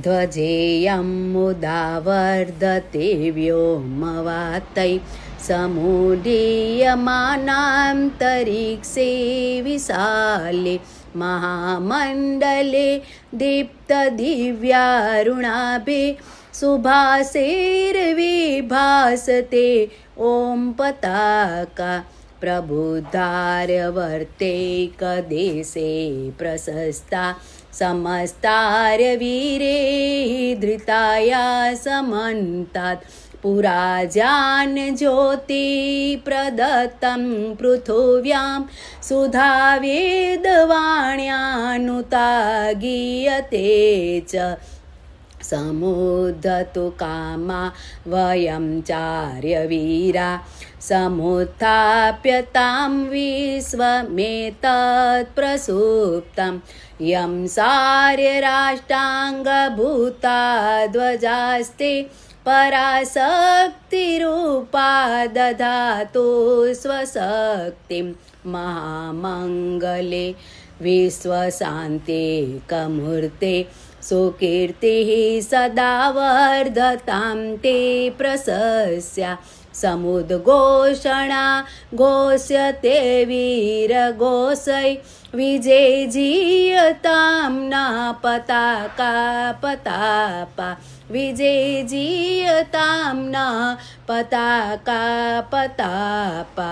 ध्वजेयं मुदा वर्धते व्योमवातै समुदीयमानान्तरिक्षे विशाले महामण्डले दीप्तदिव्यारुणाभिः सुभासेर्विभासते ॐ पताका प्रबुद्धार्यवर्तेकदेशे प्रशस्ता समस्तार्यवीरे धृताया समन्तात् पुराजान् ज्योतिप्रदत्तं पृथिव्यां सुधावेदवाण्यानुता गीयते च समुद्धतु कामा वयं चार्यवीरा समुत्थाप्यतां विश्वमेतत्प्रसुप्तं यं सार्यराष्टाङ्गभूता ध्वजास्ते पराशक्तिरूपा दधातु स्वशक्तिं महामङ्गले विश्वशान्तिकमूर्ते सुकीर्तिः सदा वर्धतां ते प्रशस्या समुद्घोषणा घोष्यते वीरघोषै विजयजीयतां न पताका पतापा विजयजीयतां न पताका पतापा।